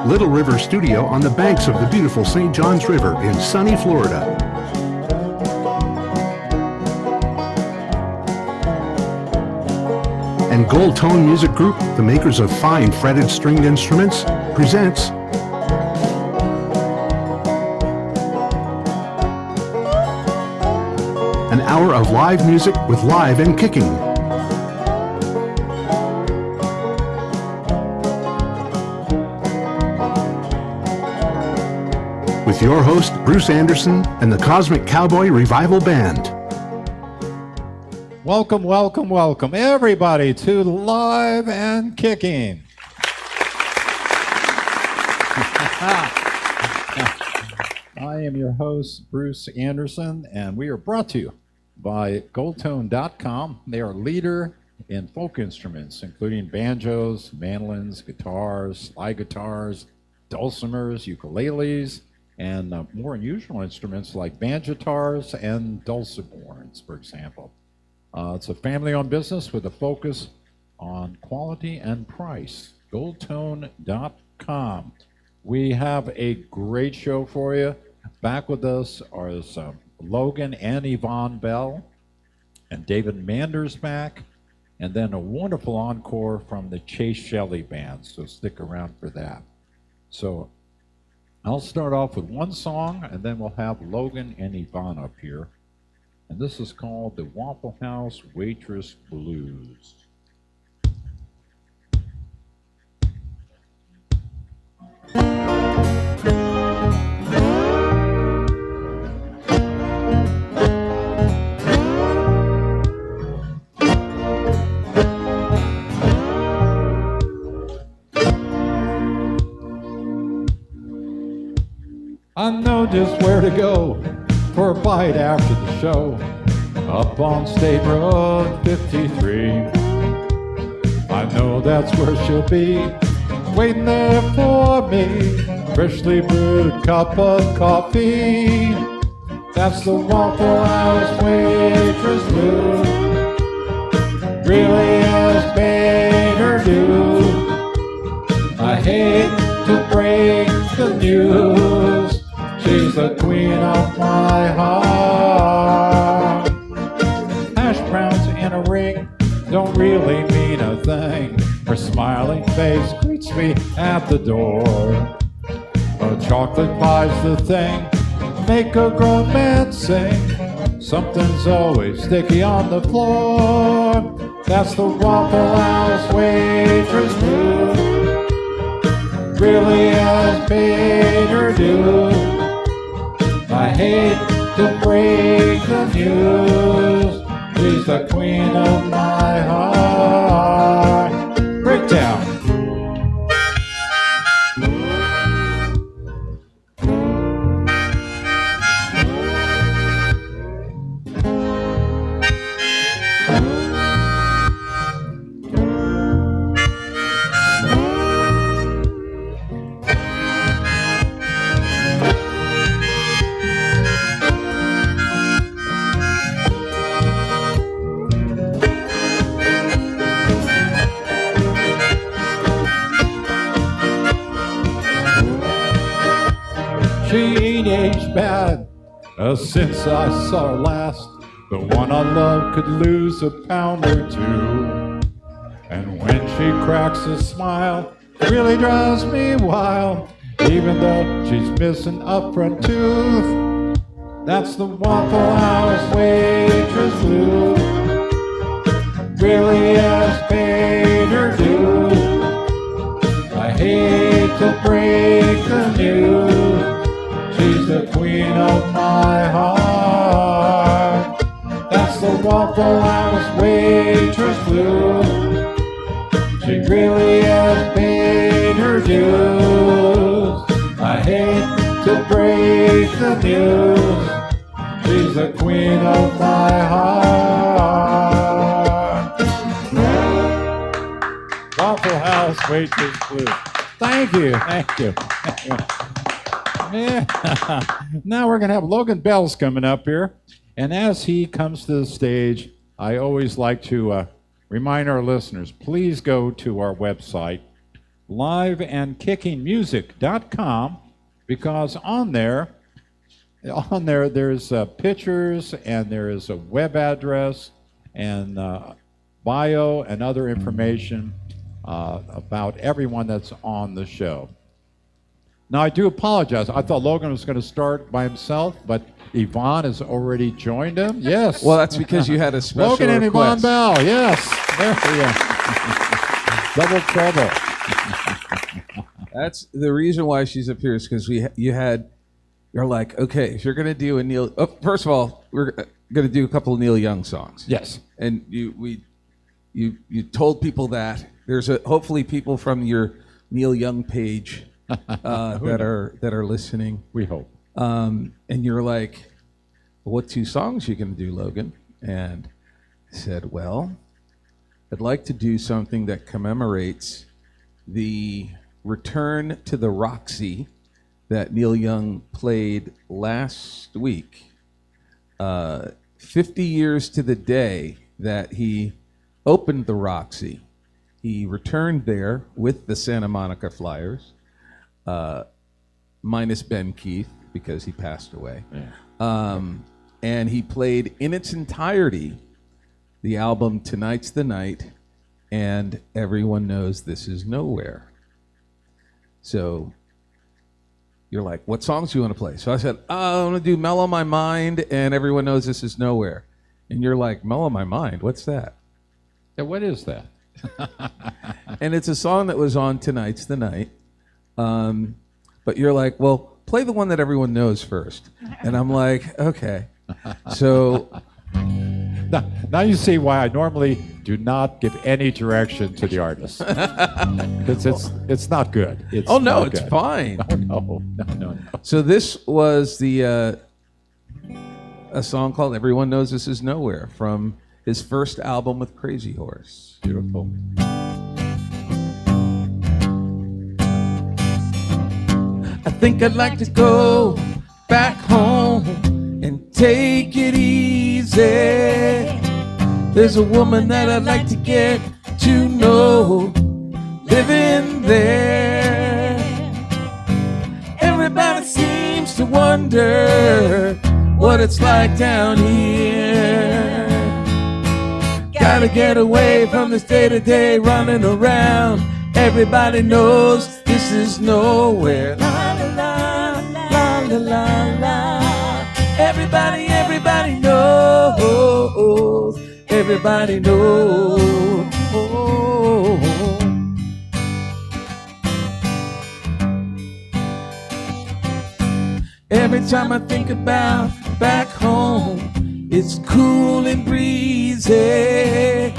Little River Studio on the banks of the beautiful St. Johns River in sunny Florida. And Gold Tone Music Group, the makers of fine fretted stringed instruments, presents an hour of live music with Live and Kicking. With your host, Bruce Andersen and the Cosmic Cowboy Revival Band. Welcome, welcome, welcome, everybody, to Live and Kicking. I am your host, Bruce Andersen, and we are brought to you by goldtone.com. They are a leader in folk instruments, including banjos, mandolins, guitars, slide guitars, dulcimers, ukuleles, and more unusual instruments like banjotars and dulciborns, for example. It's a family-owned business with a focus on quality and price. Goldtone.com. We have a great show for you. Back with us are Logan and Yvonne Belle, and David Mander's back, and then a wonderful encore from the Shellee Band, so stick around for that. So I'll start off with one song, and then we'll have Logan and Yvonne up here. And this is called the Waffle House Waitress Blues. I know just where to go for a bite after the show, up on State Road 53. I know that's where she'll be, waiting there for me, freshly brewed cup of coffee. That's the Waffle House Waitress Blues, really has made her do. I hate to break the news, she's the queen of my heart. Hash browns in a ring don't really mean a thing. Her smiling face greets me at the door. A chocolate pie's the thing, make a grown man sing. Something's always sticky on the floor. That's the Waffle House Waitress Blues, really has paid her due. I hate to break the news, she's the queen of my heart. Breakdown. She ain't aged bad since I saw her last. The one I love could lose a pound or two. And when she cracks a smile, it really drives me wild, even though she's missing a front tooth. That's the Waffle House Waitress Blues, really has paid her due. I hate to break the news, she's the queen of my heart. That's the Waffle House Waitress Blues, she really has paid her dues. I hate to break the news, she's the queen of my heart. Waffle House Waitress Blues. Thank you, thank you, thank you. Yeah. Now we're going to have Logan Belle's coming up here. And as he comes to the stage, I always like to remind our listeners, please go to our website, liveandkickingmusic.com, because on there there's pictures, and there is a web address, and bio and other information about everyone that's on the show. Now, I do apologize. I thought Logan was going to start by himself, but Yvonne has already joined him. Yes. Well, that's because you had a special Logan and request. Yvonne Belle. Yes. There we go. Double trouble. That's the reason why she's up here, is because you're like, okay, if you're going to do a Neil, first of all, we're going to do a couple of Neil Young songs. Yes. And you told people that. There's hopefully people from your Neil Young page that are listening. We hope. And you're like, what 2 songs you going to do, Logan? And I said, well, I'd like to do something that commemorates the return to the Roxy that Neil Young played last week. 50 years to the day that he opened the Roxy. He returned there with the Santa Monica Flyers, minus Ben Keith, because he passed away. Yeah. And he played in its entirety the album Tonight's the Night and Everyone Knows This Is Nowhere. So you're like, what songs do you want to play? So I said, I want to do Mellow My Mind and Everyone Knows This Is Nowhere. And you're like, Mellow My Mind, what's that? Yeah, what is that? And it's a song that was on Tonight's the Night. But you're like, well, play the one that everyone knows first. And I'm like, okay. So now you see why I normally do not give any direction to the artist. Because it's not good. It's oh no, not it's good. fine. No. So this was the a song called Everyone Knows This Is Nowhere from his first album with Crazy Horse. Beautiful. I think I'd like to go back home and take it easy. There's a woman that I'd like to get to know, living there. Everybody seems to wonder what it's like down here. Gotta get away from this day-to-day running around. Everybody knows this is nowhere. La la la, la la la la. Everybody knows. Everybody knows. Every time I think about back home, it's cool and breezy.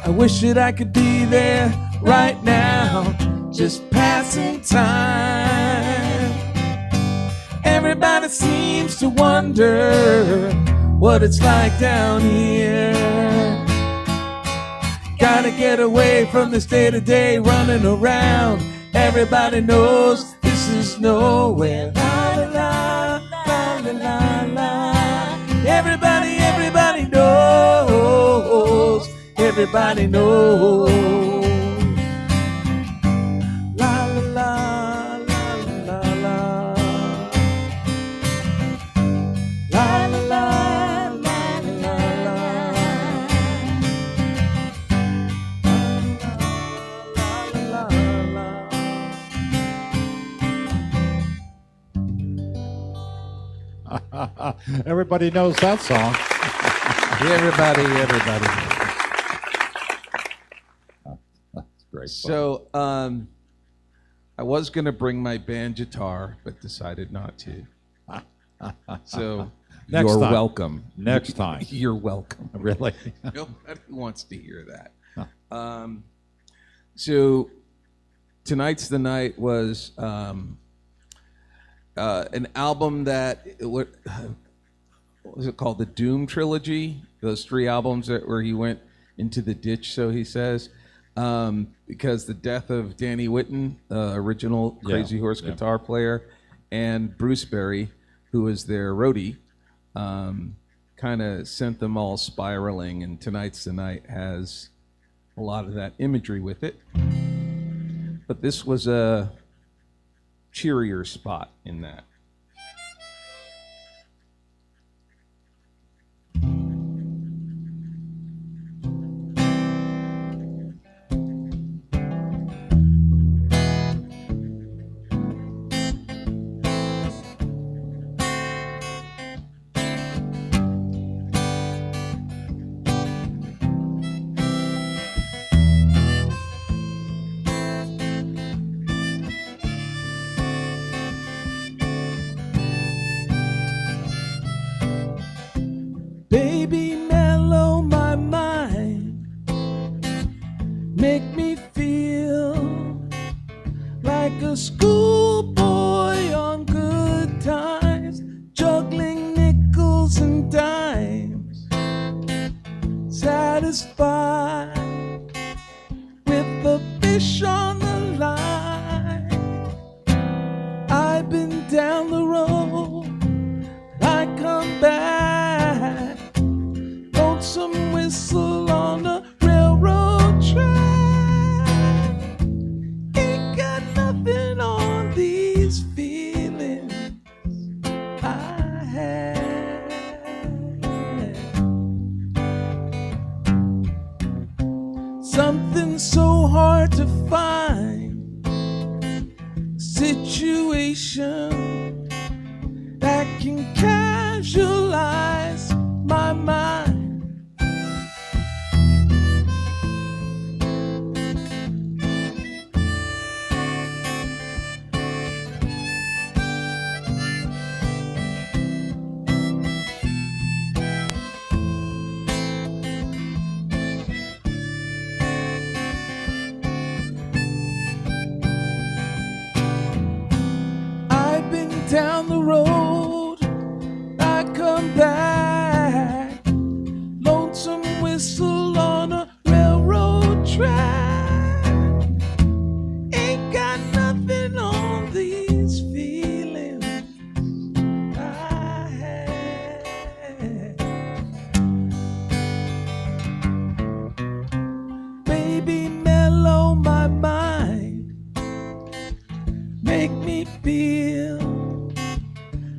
I wish that I could be there right now, just passing time. Everybody seems to wonder what it's like down here. Gotta get away from this day-to-day running around. Everybody knows this is nowhere. La la la, la la la la. Everybody knows. Everybody knows. La la la, la la la. La la la, la la la. La la la. Everybody knows that song. Everybody. That's great. So, I was going to bring my band guitar, but decided not to. So, Next you're time. welcome. Next time. You're welcome. Really? Nobody wants to hear that. So, Tonight's the Night was an album that, what was it called? The Doom Trilogy? Those 3 albums where he went into the ditch, so he says. Because the death of Danny Whitten, original Crazy Horse guitar player, and Bruce Berry, who was their roadie, kind of sent them all spiraling, and Tonight's the Night has a lot of that imagery with it. but this was a cheerier spot in that. Baby, mellow my mind, make me feel like a schoolboy on good times, juggling nickels and dimes, satisfied with the fish on the line. I've been down the road, I come back, lonesome whistle on the railroad track. Ain't got nothing on these feelings I had. Something so hard to find, situation that can casualize my mind. I've been down the road, I come back, lonesome whistle on a railroad track. Ain't got nothing on these feelings I had. Baby, mellow my mind, make me feel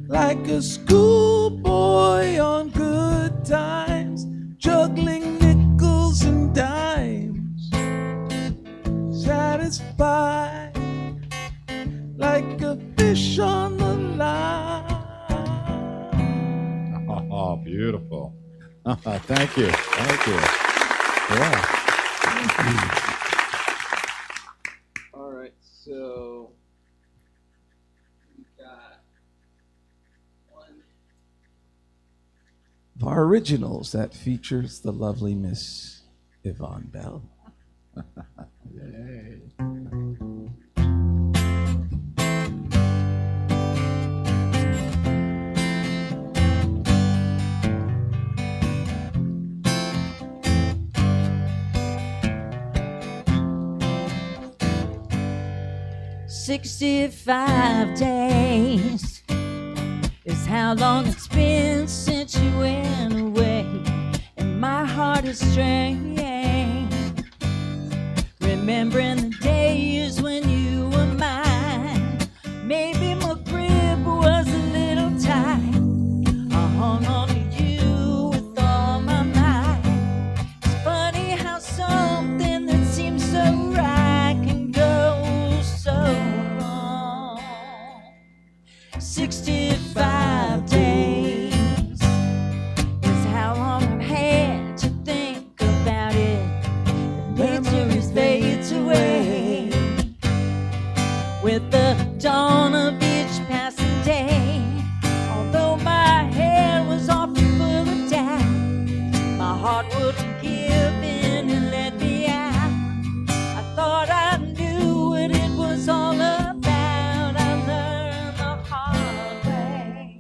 like a schoolboy on good times, juggling nickels and dimes, satisfied like a fish on the line. Oh, beautiful. Thank you. Thank you. Yeah. All right, so we got one of our originals that features the lovely Miss Yvonne Belle. Yay. 65 days is how long it's been since you went away, and my heart is strained, remembering the days when you were mine. Maybe my grip was a little tight, I hung on to you with all my might. It's funny how something that seems so right can go so wrong. 65 days is how long I've had to think about it. The nature fades away with the dawn of each passing day. Although my head was often full of doubt, my heart wouldn't give in and let me out. I thought I knew what it was all about. I learned the hard way.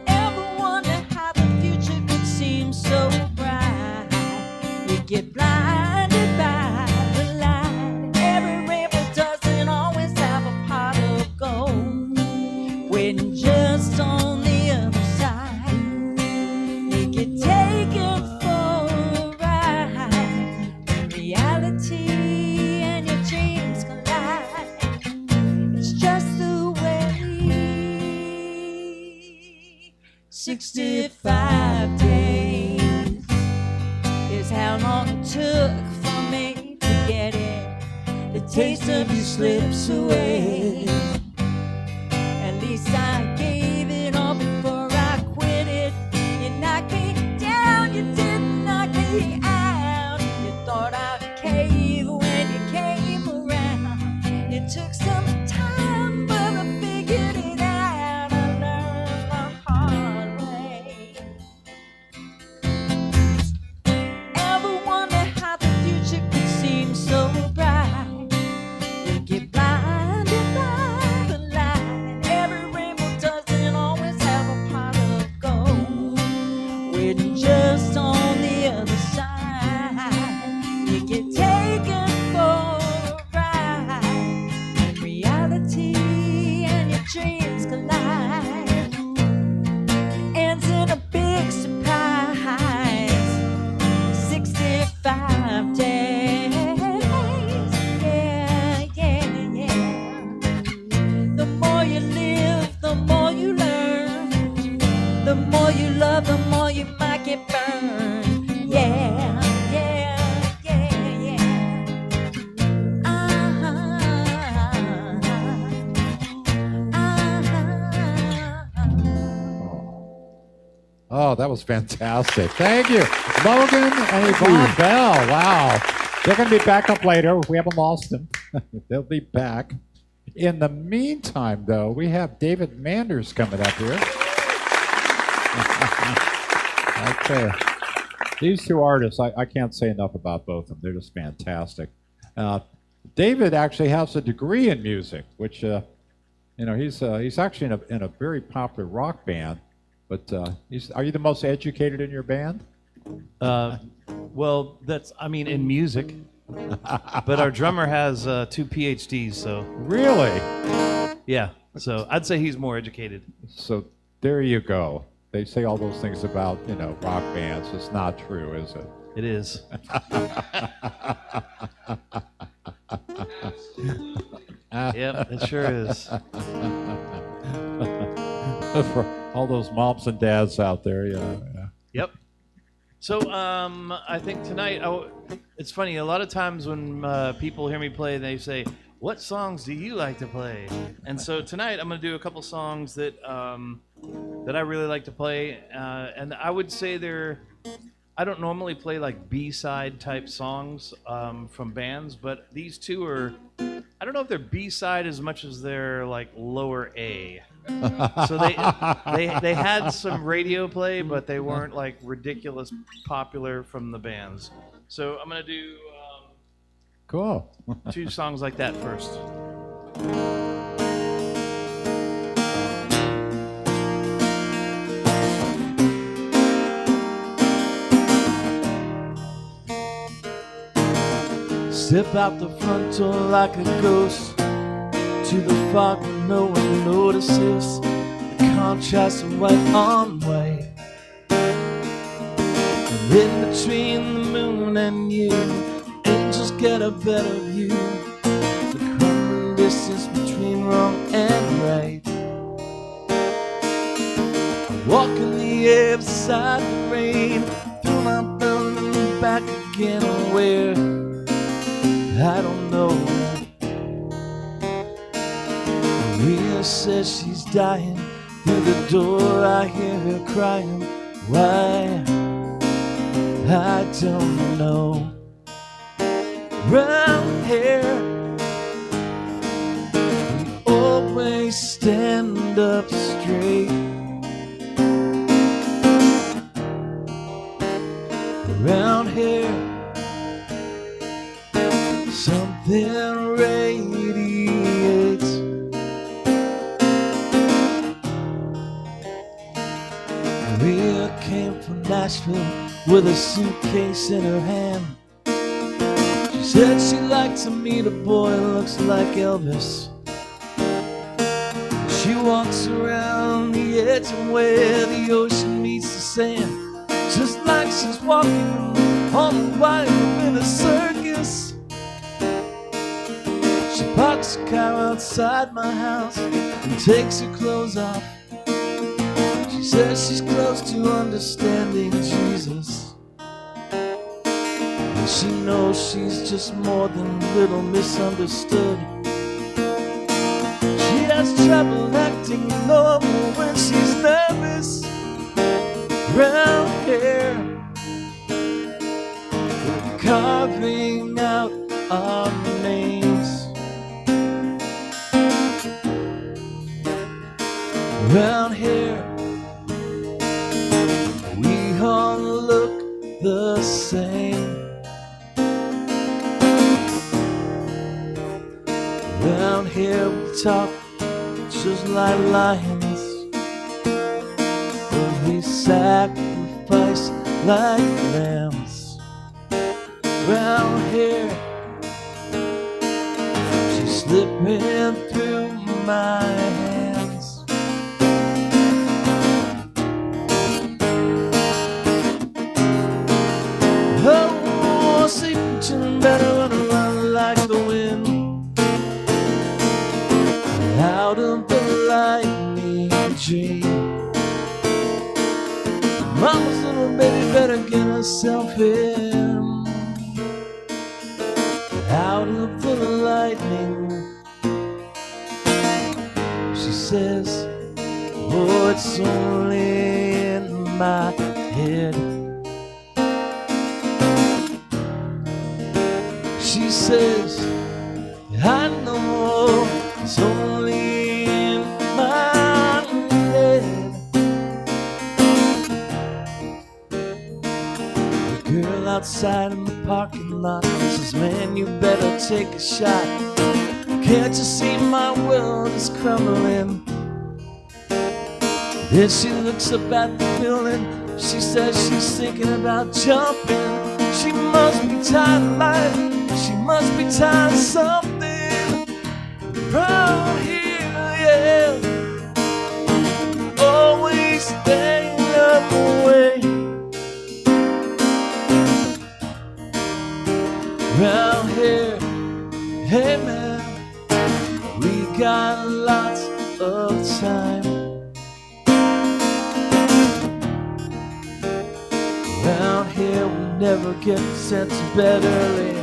Ever wonder how the future could seem so bright? You get blinded by the light. Every rainbow doesn't always have a pot of gold waiting just on the other side. You can take 65 days is how long it took for me to get it. The taste of you slips away. At least I gave it all before I quit it. You knocked me down, you didn't knock me out. You thought I'd cave when you came around. It took some time, but I figured it out. I learned the hard way. Ever wonder how the future could seem so bright? You get blinded by the light. Every rainbow doesn't always have a pot of gold. When just on the other side, you get taken for a ride. And reality and your dreams collide. It ends in a big surprise. 65 days. Yeah, yeah, yeah. The more you live, the more you learn. The more you love, the more you might get burned. Yeah, yeah, yeah, yeah. Oh, that was fantastic. Thank you. Logan and Logan Belle. Wow. They're going to be back up later. We haven't lost them. They'll be back. In the meantime, though, we have David Manders coming up here. Okay. These two artists, I can't say enough about both of them. They're just fantastic. David actually has a degree in music, which, he's actually in a very popular rock band. But are you the most educated in your band? Well, in music. But our drummer has 2 PhDs, so. Really? Yeah, so I'd say he's more educated. So there you go. They say all those things about, rock bands. It's not true, is it? It is. Yep, it sure is. For all those moms and dads out there, yeah. Yep. So I think tonight, it's funny, a lot of times when people hear me play, they say, what songs do you like to play? And so tonight I'm going to do a couple songs that that I really like to play. And I would say I don't normally play like B-side type songs from bands, but these two are, I don't know if they're B-side as much as they're like lower A. So they had some radio play, but they weren't like ridiculous popular from the bands. So I'm gonna do Cool. 2 songs like that first. Step out the front door like a ghost to the fog where no one notices the contrast of white on white. And in between the moon and you, angels get a better view. The crumbling distance between wrong and right. I walk in the air beside the rain, through my building and back again. Where? I don't know. Maria says she's dying. Through the door I hear her crying. Why? I don't know. Round here we always stand up straight. Around here something radiates. Maria came from Nashville with a suitcase in her hand. She said she'd like to meet a boy who looks like Elvis. She walks around the edge of where the ocean meets the sand, just like she's walking on a wire in a circus. She parks a car outside my house and takes her clothes off. She says she's close to understanding Jesus, and she knows she's just more than a little misunderstood. She has trouble acting normal when she's nervous. Brown hair, carving out our names. Round here, we all look the same. Round here, we talk just like lions, and we sacrifice like lambs. Round here, she's slipping through my hands. Oh, Satan better run like the wind out of the lightning dream. Mama's little baby better get herself in out of the lightning. She says, oh, it's only in my head. She says, I know it's only in my head. The girl outside in the parking lot says, man, you better take a shot. Can't you see my world is crumbling? Then she looks up at the building. She says she's thinking about jumping. She must be tired of life. She must be tired of something around here, yeah. Always staying away. Round here, hey man, we got lots of time. Round here, we never get sent to bed early.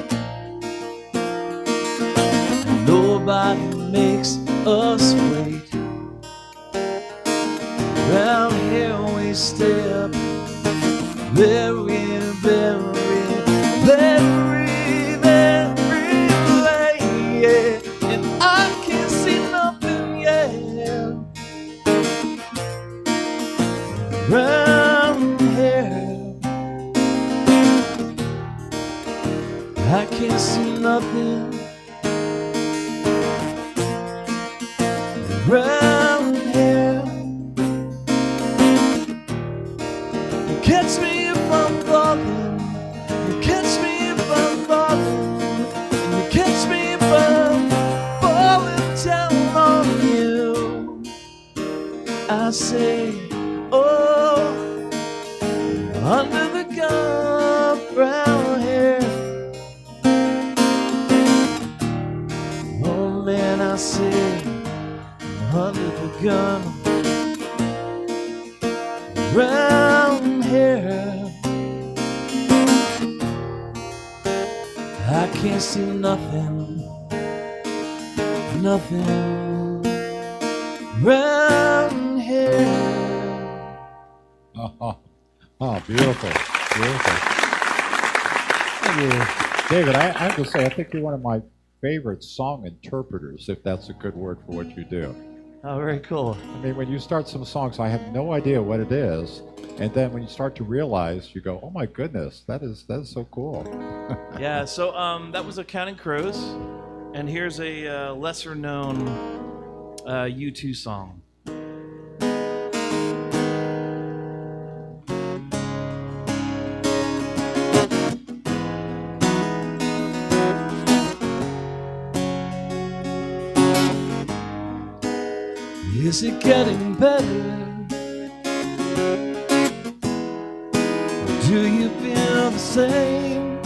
Nobody makes us wait. Round here we stay up very, very, very, very late, yeah. And I can't see nothing, yeah. Round here I can't see nothing. Round here, you catch me if I'm falling. You catch me if I'm falling. And you catch me if I'm falling down on you. I say, oh, under the gun, brown hair. Oh man, I say, under the gun, brown hair. I can't see nothing, nothing. Brown hair. Oh, beautiful, beautiful. Thank you. David, I have to say, I think you're one of my favorite song interpreters, if that's a good word for what you do. Oh, very cool. I mean, when you start some songs, I have no idea what it is, and then when you start to realize, you go, "Oh my goodness, that is so cool." Yeah. So that was a Counting Crows, and here's a lesser-known U2 song. Is it getting better? Or do you feel the same?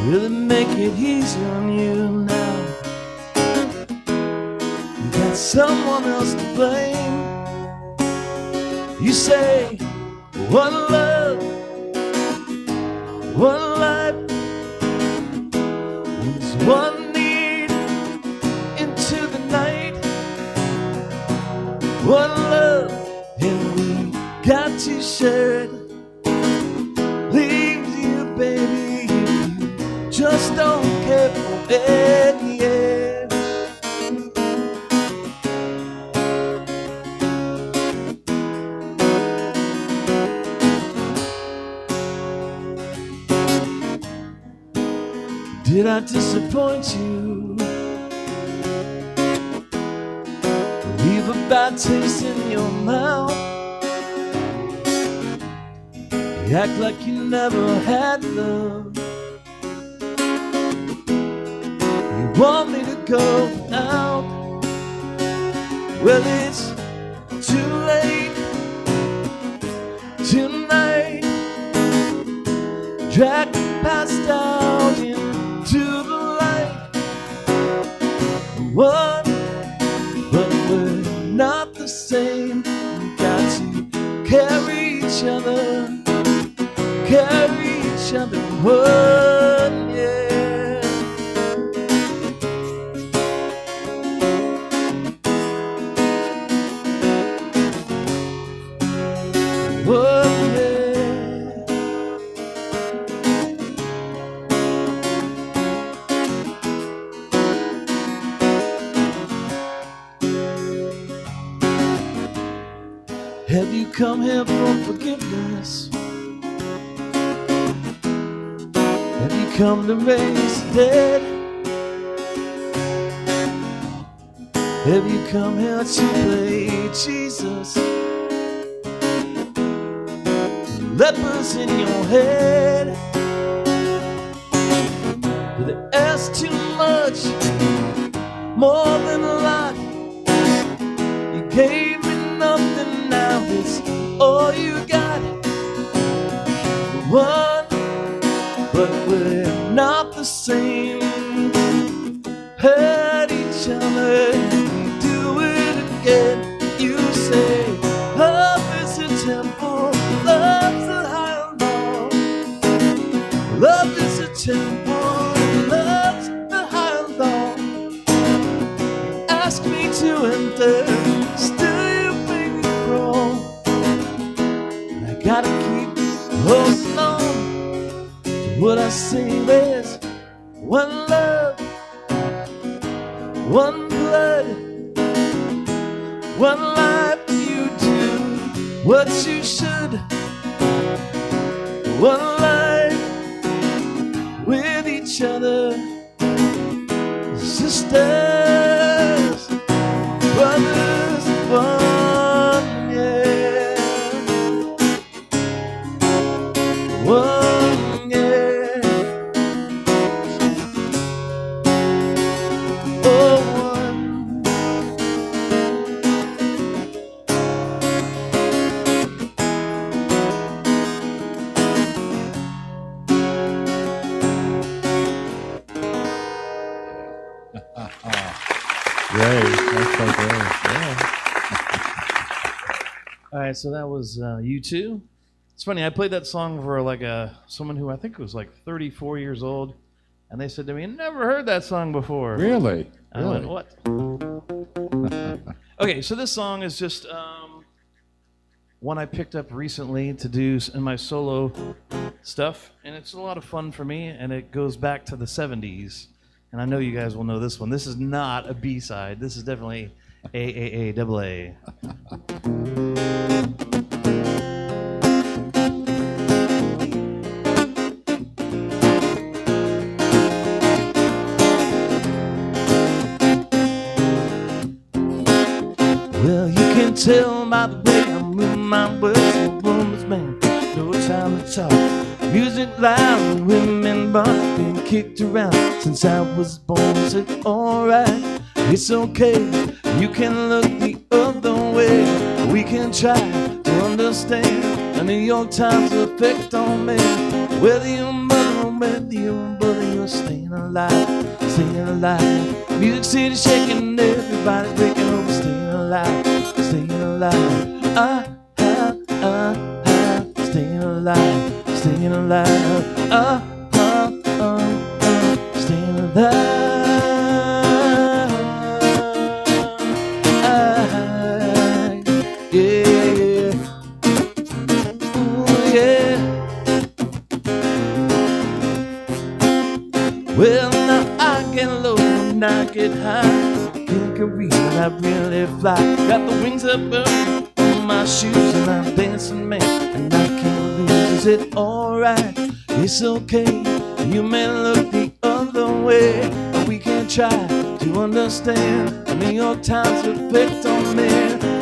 Will it make it easier on you now? You got someone else to blame. You say, one love, one life, there's one need into the night. One love, and we got to share it. Leaves you, baby, if you just don't care for it, yeah. Did I disappoint you? Leave a bad taste in your mouth. You act like you never had love. You want me to go out? Well, it's too late tonight. Drag me past out into the light. One, but we're not the same. We got to carry each other, carry each other one, yeah. One, yeah. Have you come here for forgiveness? Have you come to raise the dead? Have you come here to play Jesus? Lepers in your head. Did they ask too much? More than a lot. You gave me nothing, now it's all you got. One, but we're not the same. Hurt each other, do it again. You say, love is a temple, love's a high and low. Love is a temple, love's a high and low. You ask me to enter, still you make me crawl. And I gotta keep holding on. What I say is one love, one blood, one life. You do what you should. One life with each other, sisters, brothers, one, yeah. One. All right, so that was U2. It's funny, I played that song for like someone who I think was like 34 years old, and they said to me, "Never heard that song before." Really? I went, "What?" Okay, so this song is just one I picked up recently to do in my solo stuff, and it's a lot of fun for me, and it goes back to the 70s, and I know you guys will know this one. This is not a B-side. This is definitely A. Well, you can tell by the way I'm moving my words, a woman's man, no time to talk. Music loud, women bar, been kicked around since I was born. Said, alright, it's okay, you can look the other way. We can try to understand the New York Times effect on me. Whether you're mother or whether you're brother, you're staying alive. staying alive. Music City shaking, everybody's breaking over, staying alive, staying alive. Staying alive, staying alive. Staying alive. Yeah. Ooh, yeah. Well, now I get low and I get high. Can't read and I really fly. Got the wings up on my shoes and I'm dancing, man, and I can't lose. Is it alright? It's okay. You may look the other way, but we can try to understand. I mean, your time's effect on me.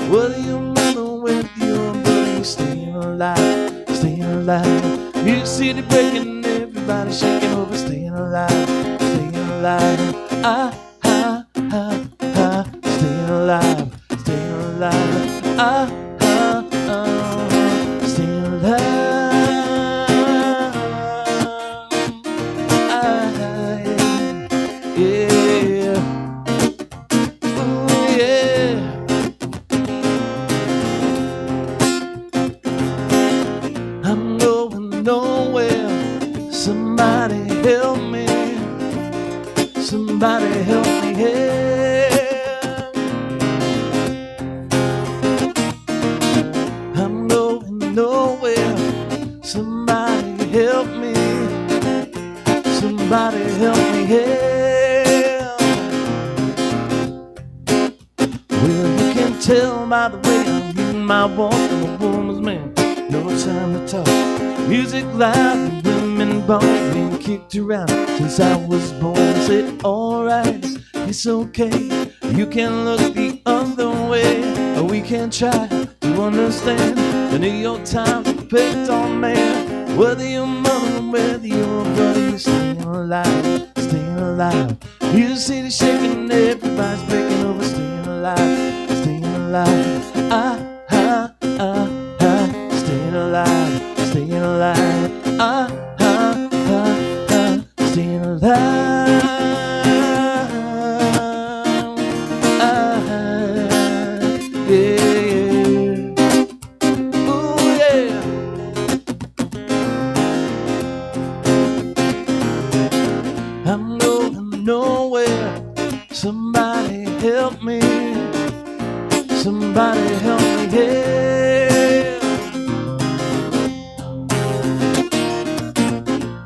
Whether you're moving with your body, staying alive, staying alive. Music City breaking, everybody shaking over, staying alive, staying alive. Staying alive, staying alive. Staying alive. Yeah. Ooh, yeah. I'm going nowhere. Somebody help me. Somebody help me. Yeah. I'm going nowhere. Somebody help me. Somebody help me. Yeah. Well, you can tell by the way I'm in my walk, I'm a woman's man. No time to talk. Music loud and women born, being kicked around since I was born. Is it alright? It's okay. You can look the other way, or we can try to understand. The New York Times picked on man. Whether you're mother or whether you're brother, you're staying alive, staying alive. Music City shaking, everybody's breaking over, staying alive, staying alive. Staying alive, staying alive. Staying alive. Yeah. Ooh, yeah. I'm going nowhere. Somebody help me. Somebody help me. Yeah.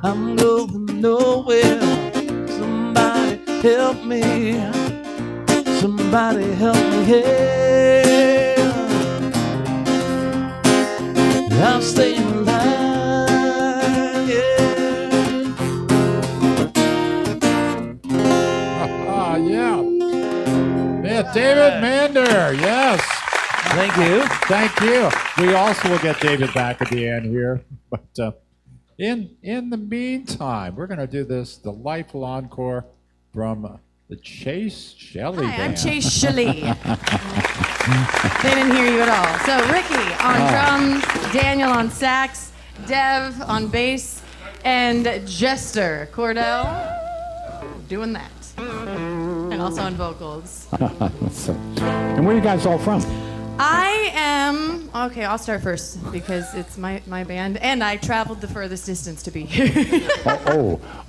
I'm going nowhere. Somebody help me. Somebody help me. Yeah. I'm staying alive. Yeah. Yeah. Yeah, David Mander. Yes. Thank you. Thank you. We also will get David back at the end here. But in the meantime, we're going to do this delightful encore from the Shellee Band. Hi, I'm Chase Shellee. They didn't hear you at all. So Ricky on drums, Daniel on sax, Dev on bass, and Jester Cordell doing that. And also on vocals. And where are you guys all from? I am, okay, I'll start first because it's my band, and I traveled the furthest distance to be here.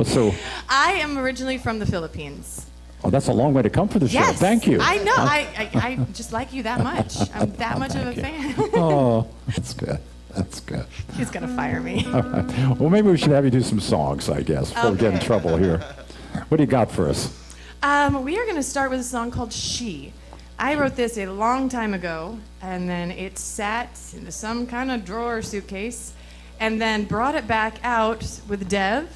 So I am originally from the Philippines. that's a long way to come for the show. Yes, Thank you. I know. I just like you that much. I'm that much of a fan. Oh, that's good. That's good. He's gonna fire me. All right. Well, maybe we should have you do some songs, I guess, before we get in Okay. trouble here. What do you got for us? We are gonna start with a song called "She." I wrote this a long time ago, and then it sat into some kind of drawer suitcase, and then brought it back out with Dev,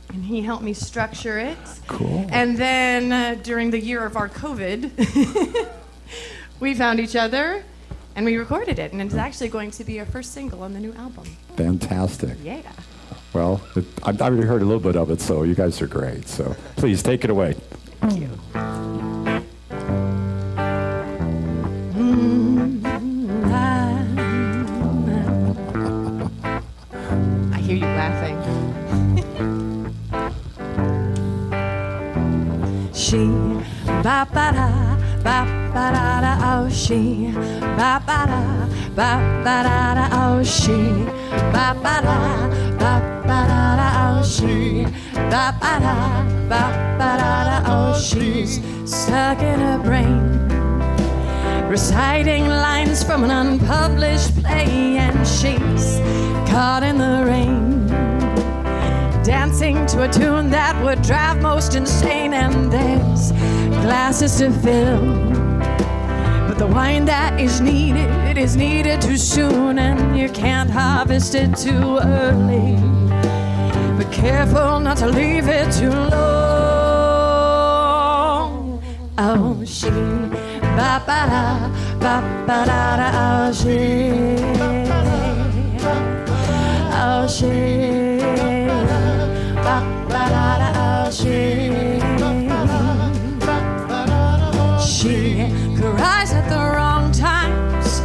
and he helped me structure it. Cool. And then during the year of our COVID, we found each other, and we recorded it, and it's actually going to be our first single on the new album. Fantastic. Yeah. Well, I've already heard a little bit of it, so you guys are great. So please take it away. Thank you. I hear you laughing. ba ba da, ba ba da da, oh she, ba ba da, ba ba da da, oh she, ba ba da, ba ba da da, oh she, ba ba da, ba ba da da, oh she's stuck in her brain, reciting lines from an unpublished play, and she's caught in the rain, dancing to a tune that would drive most insane. And there's glasses to fill, but the wine that is needed, it is needed too soon, and you can't harvest it too early. But careful not to leave it too long. Oh, she, ba ba da, ba ba da da, oh she, oh she, ba ba da da, oh she. She cries at the wrong times,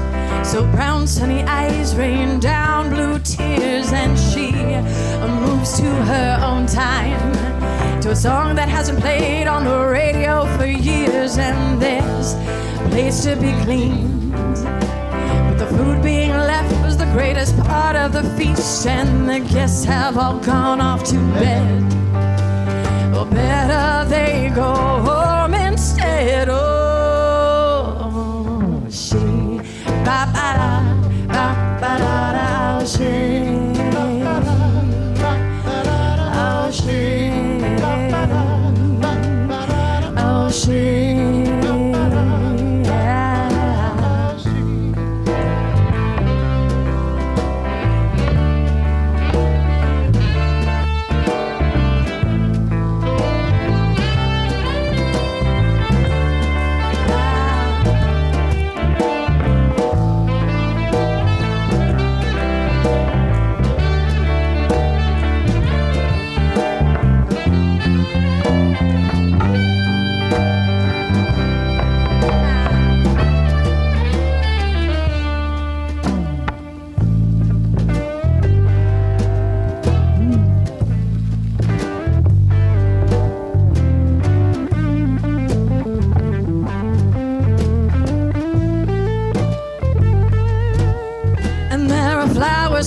so brown sunny eyes rain down blue tears, and she moves to her own time, to a song that hasn't played on the radio for years. And there's a place to be cleaned, but the food being left was the greatest part of the feast, and the guests have all gone off to bed. Or better they go home instead. Oh, she, ba ba da, ba ba da da, oh she, oh she, oh she, yeah.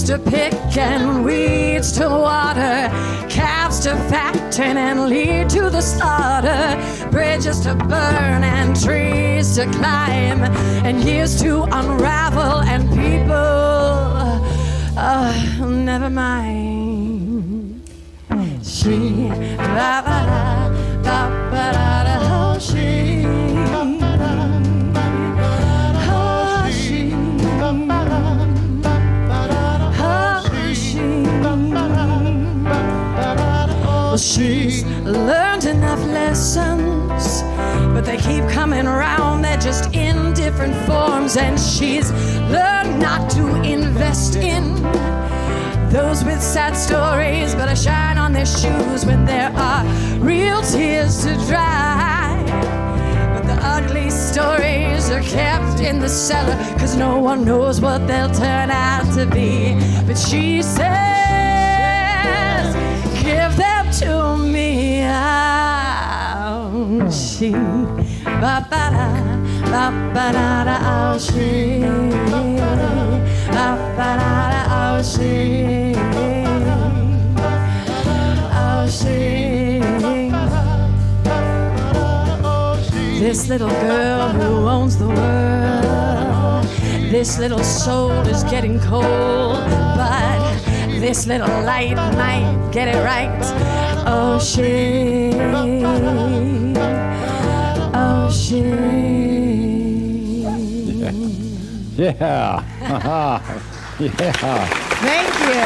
To pick and weeds to water, calves to fatten and lead to the slaughter, bridges to burn and trees to climb, and years to unravel, and people, never mind. She, ba ba da, ba ba da da, oh she, oh she, well, she's learned enough lessons, but they keep coming around, they're just in different forms. And she's learned not to invest in those with sad stories, but I shine on their shoes when there are real tears to dry. But the ugly stories are kept in the cellar, 'cause no one knows what they'll turn out to be. But she says, give them to me. Oh, she, ba ba da, ba ba da da, oh she, ba ba da da, oh she, oh she. This little girl who owns the world, this little soul is getting cold, but this little light might get it right. Oh she, oh she. Yeah. Yeah. Thank you.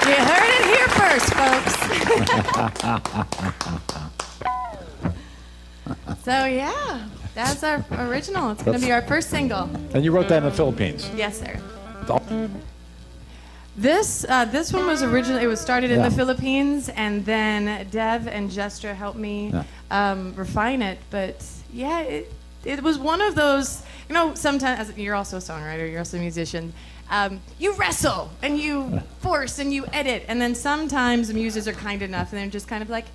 You heard it here first, folks. So yeah, that's our original. It's going to be our first single. And you wrote that in the Philippines. Yes, sir. This one was originally, it was started in the Philippines, and then Dev and Jester helped me refine it. But yeah, it was one of those, you know, sometimes, you're also a songwriter, you're also a musician, you wrestle and you force and you edit, and then sometimes the muses are kind enough and they're just kind of like,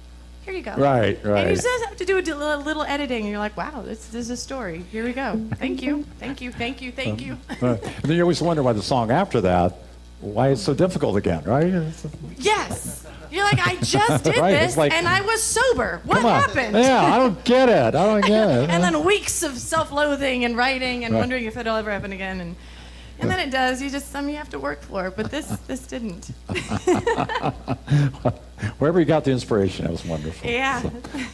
Here you go. Right, And right. you just have to do a little editing, and you're like, wow, this is a story. Here we go. Thank you. And And then you always wonder why the song after that, why it's so difficult again, right? Yes. You're like, I just did Right, this, it's like- and I was sober. What Come on. happened? Yeah, I don't get it. And then weeks of self-loathing and writing and Right. wondering if it'll ever happen again. And then it does. You have to work for it. But this didn't. Wherever you got the inspiration, that was wonderful. Yeah. So,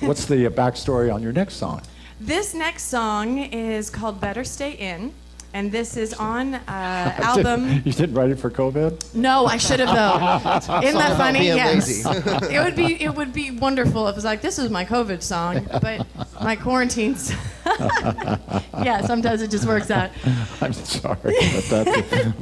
what's the backstory on your next song? This next song is called Better Stay In. And this is on album. You didn't write it for COVID? No, I should have though. Isn't that funny? being Yes. lazy. It would be wonderful if it was like, this is my COVID song, but my quarantine's. Yeah, sometimes it just works out. I'm sorry. But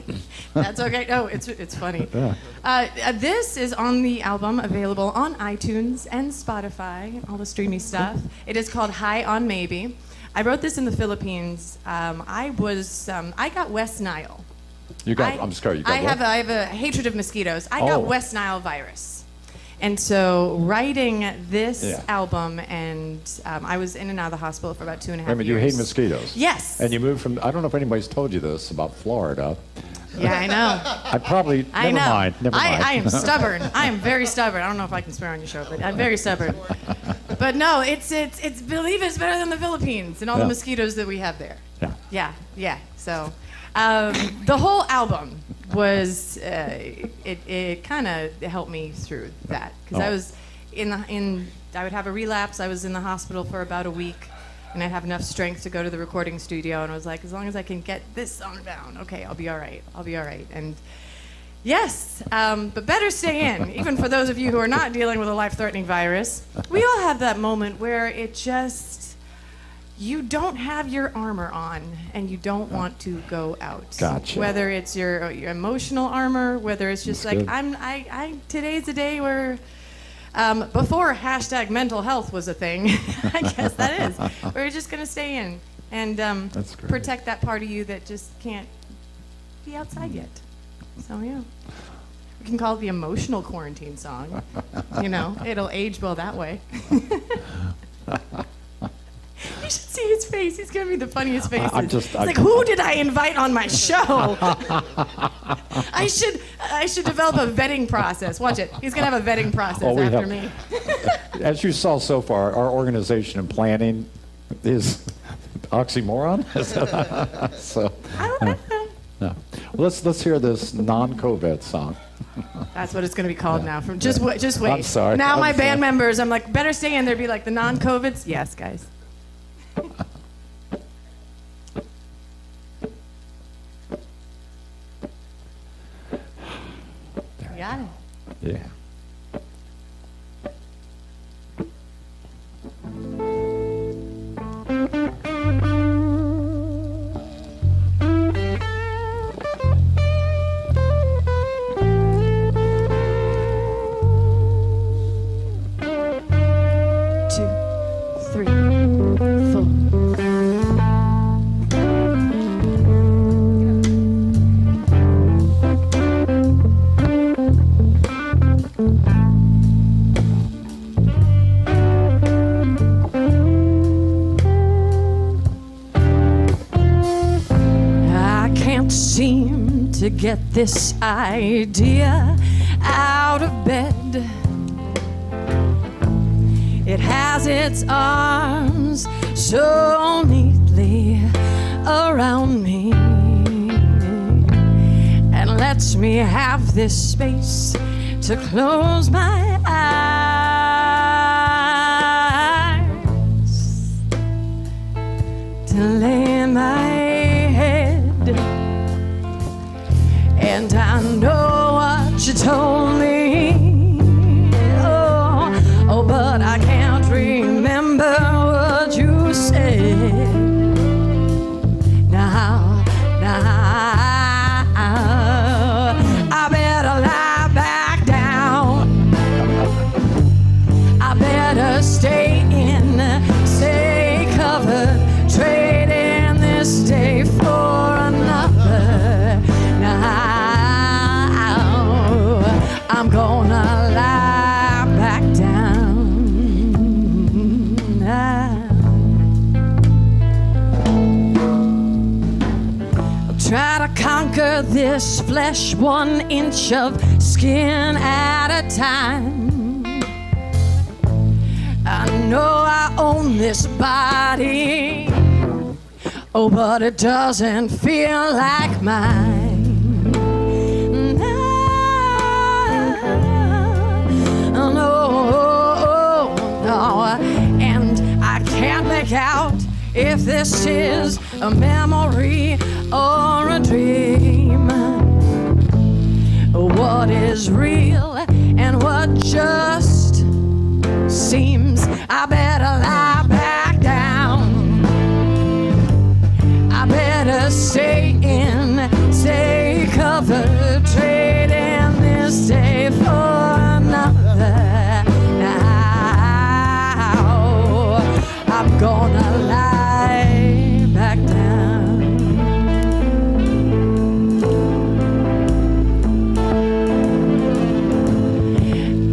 That's okay. No, it's funny. Yeah. This is on the album, available on iTunes and Spotify, all the streamy stuff. It is called High on Maybe. I wrote this in the Philippines. I got West Nile. You got, I'm sorry, you got I what? have a hatred of mosquitoes. I got Oh. West Nile virus. And so writing this Yeah. album, and I was in and out of the hospital for about 2.5 Wait a minute, years. you hate mosquitoes? Yes. And you moved from, I don't know if anybody's told you this about Florida. Yeah, I know. I probably, I never know. mind, never mind. I am stubborn. I am very stubborn. I don't know if I can swear on your show, but I'm very stubborn. But no, it's believe it's better than the Philippines and all Yeah. the mosquitoes that we have there. Yeah. Yeah. So the whole album was it kind of helped me through that because I Oh. was I would have a relapse. I was in the hospital for about a week. And I'd have enough strength to go to the recording studio, and I was like, as long as I can get this song down, okay, I'll be all right. And yes, but better stay in. Even for those of you who are not dealing with a life-threatening virus, we all have that moment where you don't have your armor on, and you don't want to go out. Gotcha. Whether it's your emotional armor, whether it's just That's like good. today's the day where. Before hashtag mental health was a thing, I guess that is. We're just going to stay in and That's great. protect that part of you that just can't be outside yet. So, yeah. We can call it the emotional quarantine song. It'll age well that way. You should see his face. He's giving me the funniest faces. It's like, who did I invite on my show? I should develop a vetting process. Watch it. He's gonna have a vetting process after me. As you saw so far, our organization and planning is oxymoron. So, I don't know. no. Well, let's hear this non-COVID song. That's what it's gonna be called now. From just wait. I'm sorry. Now I'm my sorry. band members, I'm like, better stay in there. Be like the non-COVIDs. Yes, guys. Got it. Yeah. Two, three, four. I can't seem to get this idea out of bed. It has its arms so neatly around me and lets me have this space to close my eyes, to lay my head. And I know what you told me. Oh, but I can't remember what you said. Now, I better lie back down. I better stay in, stay covered, trade in this day for another. Now, I'm gotta conquer this flesh 1 inch of skin at a time. I know I own this body, oh, but it doesn't feel like mine. No, and I can't make out if this is a memory or a dream. What is real and what just seems. I better lie back down. I better stay in, stay covered, trade in this day for another. Now I'm gonna lie back down.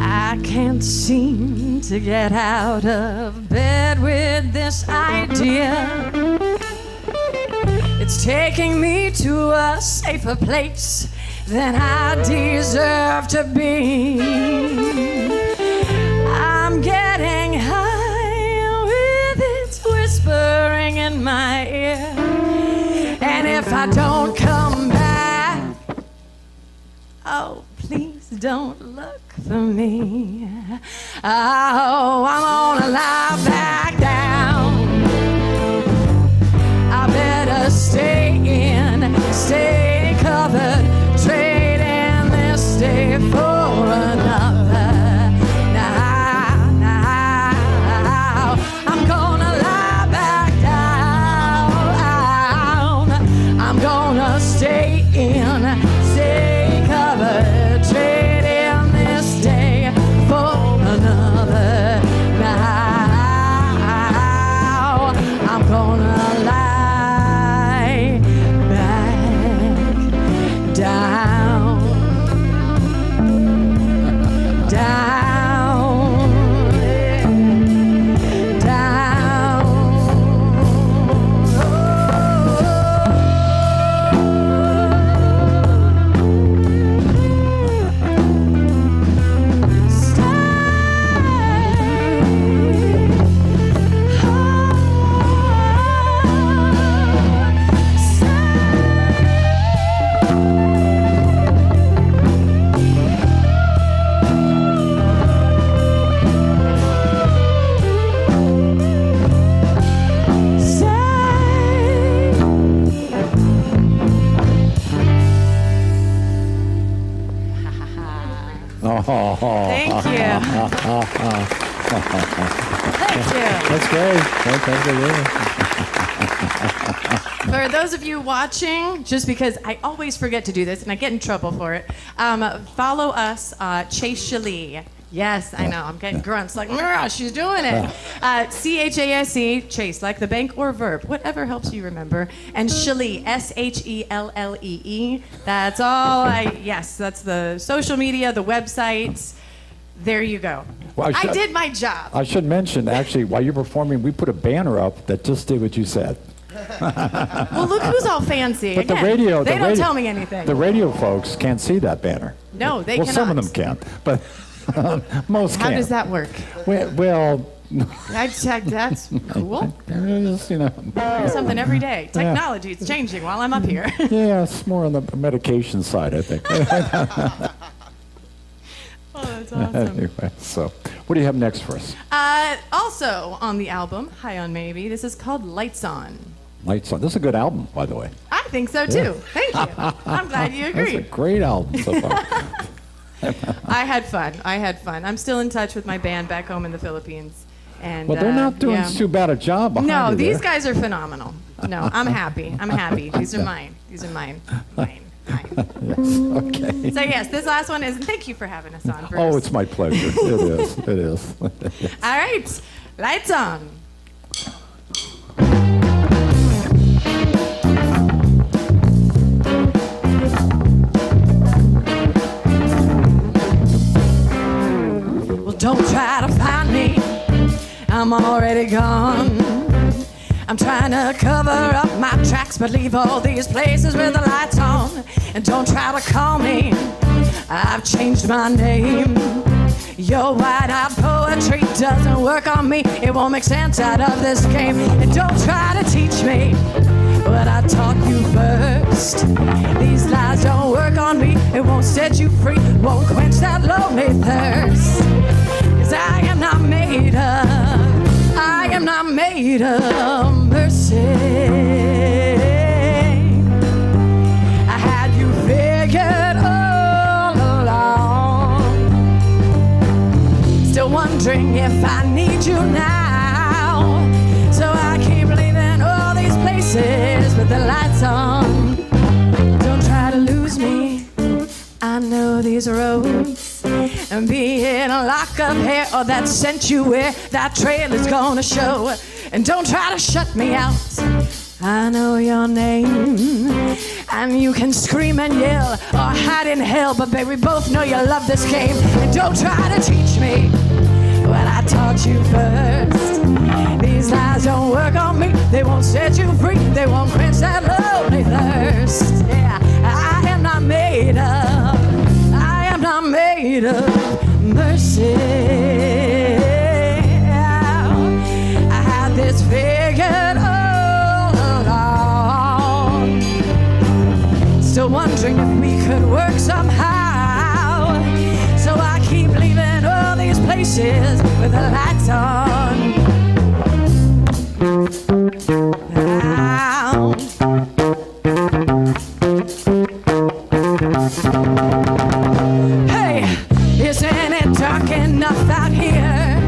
I can't seem to get out of bed with this idea. It's taking me to a safer place than I deserve to be. I'm getting high with it whispering in my ear. And if I don't come back, oh, please don't look for me. Oh, I'm gonna lie back down. I better stay in, stay covered, trade in this day for another. Now, I'm gonna lie back down. I'm gonna stay in, stay covered, trade in this day for another. Now, I'm gonna lie back down, down, down. Thank you. Thank you. That's great. For those of you watching, just because I always forget to do this and I get in trouble for it, follow us, Chase Shellee. Yes, I know. I'm getting grunts like, she's doing it. C-H-A-S-E, Chase, like the bank or verb, whatever helps you remember. And Shellee, S-H-E-L-L-E-E. That's all yes, that's the social media, the websites. There you go. Well, I did my job. I should mention, actually, while you're performing, we put a banner up that just did what you said. Well, look who's all fancy. But Again, they don't tell me anything. The radio folks can't see that banner. No, they well, cannot. some of them can, but most How can't. does that work? Well, That's cool. just, Learn something every day. Technology, it's changing while I'm up here. yeah, it's more on the medication side, I think. Oh, that's awesome. Anyway, so what do you have next for us? Also on the album, High on Maybe, this is called Lights On. Lights On. This is a good album, by the way. I think so too. Thank you. I'm glad you That's a agree. great album so far. I had fun. I'm still in touch with my band back home in the Philippines. And, Well, they're not doing yeah. too bad a job behind No, you these there. guys are phenomenal. No, I'm happy. These are mine. Mine. Okay. So yes, this last one is, thank you for having us on, Bruce. Oh, it's my pleasure. It is. It is. All right, lights on. Well, don't try to find me. I'm already gone. I'm trying to cover up my tracks, but leave all these places with the lights on. And don't try to call me, I've changed my name. Your white-out poetry doesn't work on me. It won't make sense out of this game. And don't try to teach me what I taught you first. These lies don't work on me. It won't set you free, won't quench that lonely thirst. 'Cause I am not made of mercy. I had you figured all along. Still wondering if I need you now. So I keep leaving all these places with the lights on. Don't try to lose me, I know these roads. And being a lock of hair or that scent you wear, that trail is gonna show. And don't try to shut me out, I know your name. And you can scream and yell or hide in hell, but baby, we both know you love this game. And don't try to teach me what I taught you first. These lies don't work on me, they won't set you free, they won't quench that lonely thirst. Yeah, I am not made of mercy. I had this figured all along. Still wondering if we could work somehow. So I keep leaving all these places with the lights on. Isn't it dark enough out here?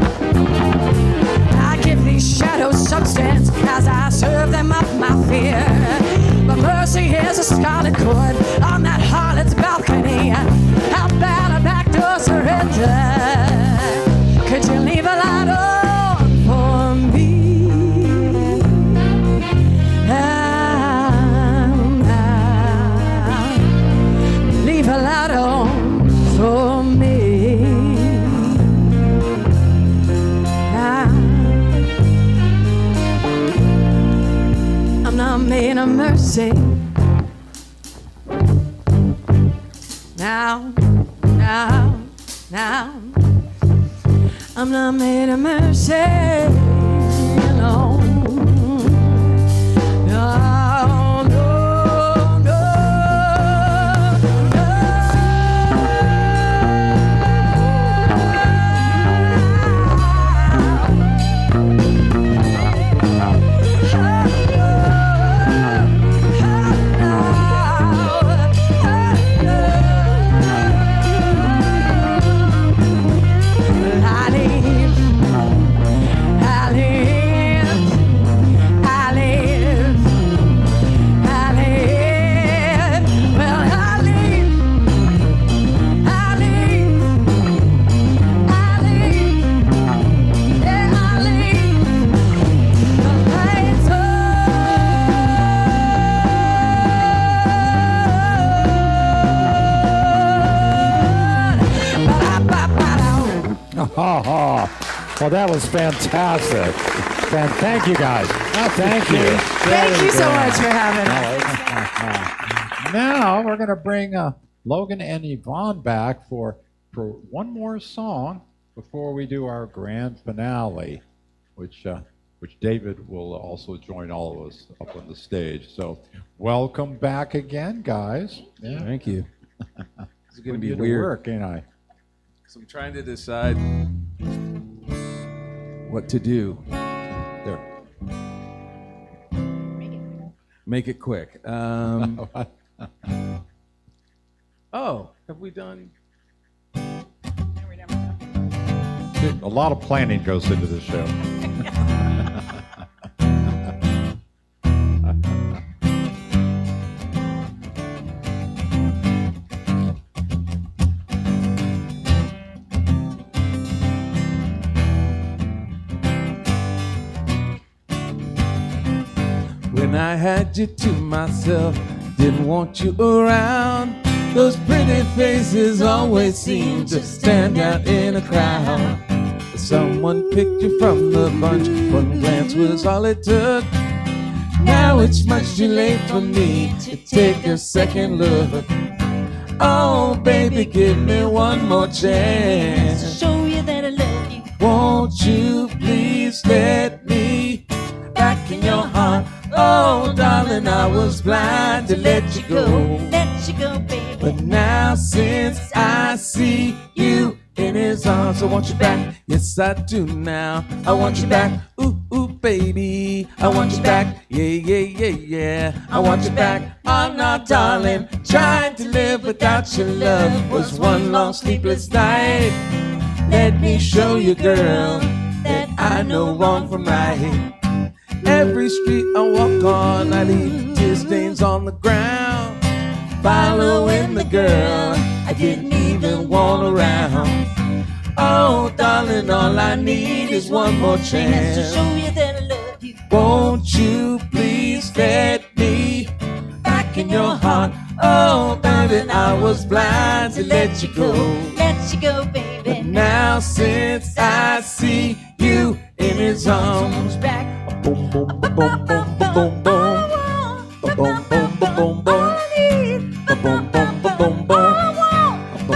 I give these shadows substance as I serve them up my fear. But mercy is a scarlet cord on that harlot's balcony. How about a backdoor surrender? Could you leave a light on for me? Leave a light on for me. I'm not made of mercy. Now, I'm not made of mercy. No, no, no. Well, that was fantastic. Thank you, guys. Thank you. Thank you so much for having us. Now we're going to bring Logan and Yvonne back for one more song before we do our grand finale, which David will also join all of us up on the stage. So welcome back again, guys. Yeah. Thank you. It's going to be Did it weird. work, ain't I? So I'm trying to decide what to do. There. Make it quick. Oh, have we done? A lot of planning goes into this show. When I had you to myself, didn't want you around. Those pretty faces always seem to stand out in a crowd. Someone picked you from the bunch, one glance was all it took. Now it's much too late for me to take a second look. Oh, baby, give me one more To chance. show you that I love you. Won't you please let me back in your heart? Oh, darling, I was blind to let you go. Let you go, baby. But now since I see you in his arms, I want you back. Yes, I do now. I want you back. Ooh, ooh, baby. I want you back. Yeah, yeah, yeah, yeah. I want you back. Oh, no, darling. Trying to live without your love was one long sleepless night. Let me show you, girl, that I know wrong from right. Every street I walk on, I leave tear stains on the ground. Following the girl I didn't even want around. Oh, darling, all I need is one more To chance. show you that I love you. Won't you please let me back in your heart? Oh, baby, I was blind to let you go. Let you go, baby. But now since I see you in his arms, back. boom, boom, boom, boom, boom, boom, boom, boom, boom, boom, boom, boom, boom, boom, boom, boom,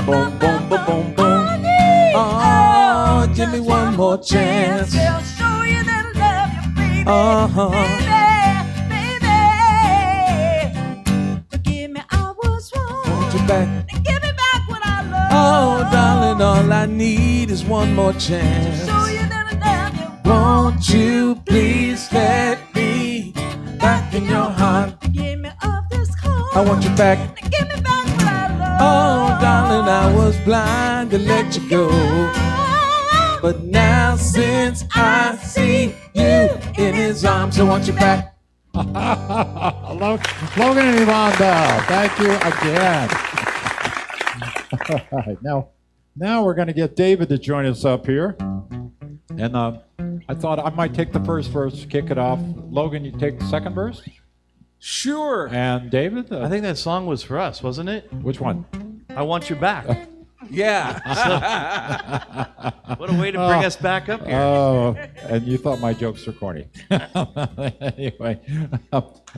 boom, boom, boom, boom. Oh, give me one more chance. I'll show you that I love you, baby. Uh-huh. Baby, baby. Forgive me, I was wrong. Want you back? And give me back what I love. Oh, darling, all I need is one more chance. Show you that I love you. Won't you please let me back in your heart? Forgive me of this call. I want you back. And give me back what I love. Oh, darling, I was blind to let you go. But now since I see you in his arms, I want you back. Logan and Yvonne Belle, thank you again. All right, now we're going to get David to join us up here. And I thought I might take the first verse to kick it off. Logan, you take the second verse? Sure. And David? I think that song was for us, wasn't it? Which one? I Want You Back. Yeah. What a way to bring us back up here. Oh, and you thought my jokes were corny. Anyway,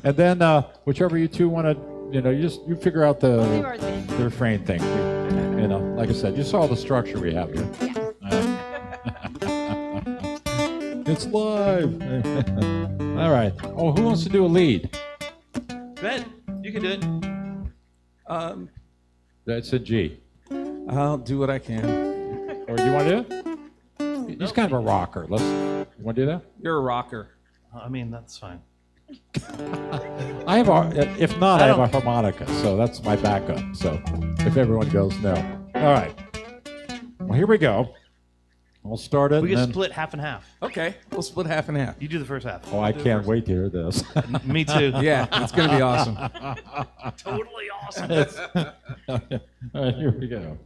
and then whichever you two want to, you figure out the refrain thing. Like I said, you saw the structure we have here. It's live. All right. Oh, who wants to do a lead? Go ahead. You can do it. That's a G. I'll do what I can. Or do you want to do it? He's kind of a rocker. You want to do that? You're a rocker. I mean, that's fine. I have if not, I have a harmonica, so that's my backup. So if everyone goes no. All right. Well, here we go. I'll start it. We and can then- split half and half. Okay, we'll split half and half. You do the first half. Oh, I can't wait to hear this. Me too. Yeah, it's going to be awesome. Totally awesome. All right, here we go.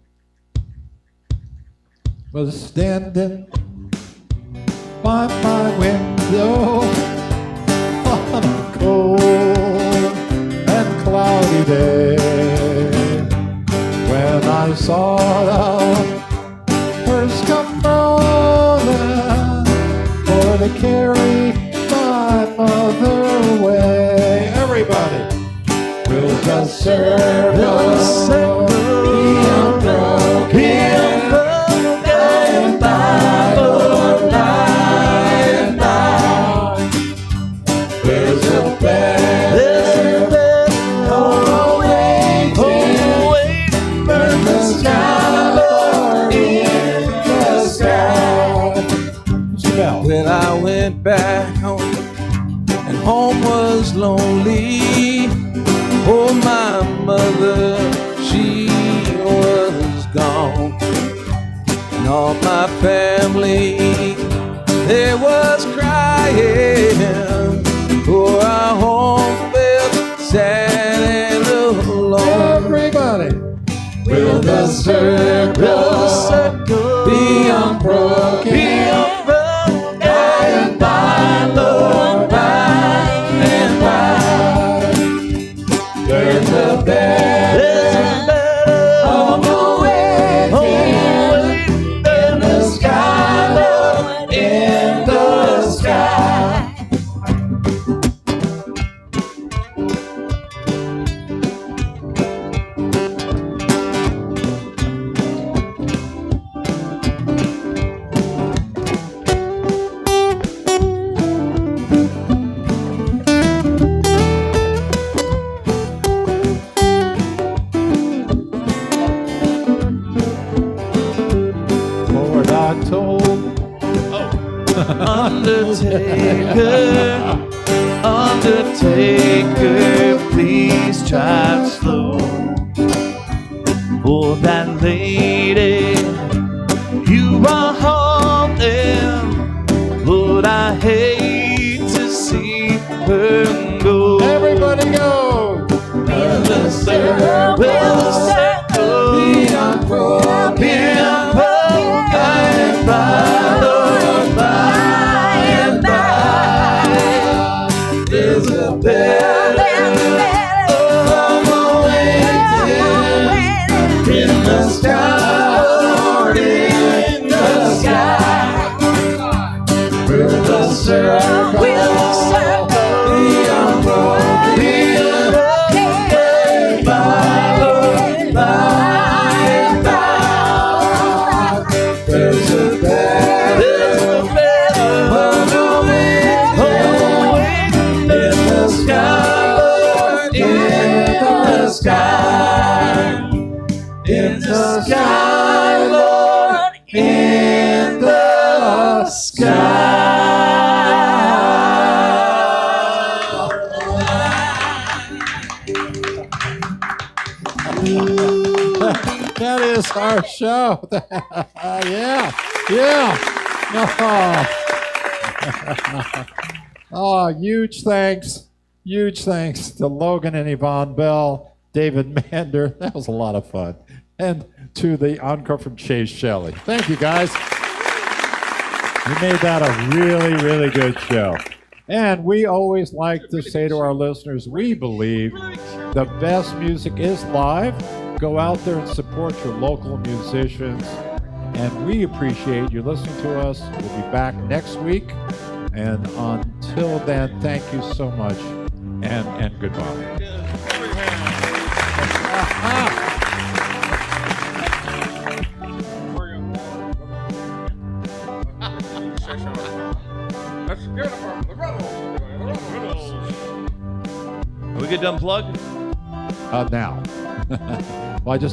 Was standing by my window on a cold and cloudy day when I saw the hearse come rolling for to carry my mother away. Everybody, will the circle be unbroken? When I went back home and home was lonely, oh, my mother, she was gone. And all my family, they was crying, for our home felt sad and alone. Everybody, Will the circle be unbroken? And by, Lord, by and by, there's a better on the way in the sky, Lord, in the sky. Undertaker, please drive slow. For that lady you are haunting, Lord, I hate to see her go. Everybody go! In the circle, the unbroken, by and by, Lord, by and by. There's a better home awaiting in the sky, Lord, in the sky. With the circle, the unbroken, by, Lord, by and by. There's a better home awaiting in the sky, Lord, in the sky. In the sky, Lord, in the That is our show. Yeah. Oh, huge thanks to Logan and Yvonne Belle, David Mander. That was a lot of fun. And to the encore from Chase Shellee. Thank you, guys. You made that a really, really good show. And we always like to say to our listeners, we believe the best music is live. Go out there and support your local musicians. And we appreciate you listening to us. We'll be back next week. And until then, thank you so much and goodbye. Are we good to unplug? Now. Well, I just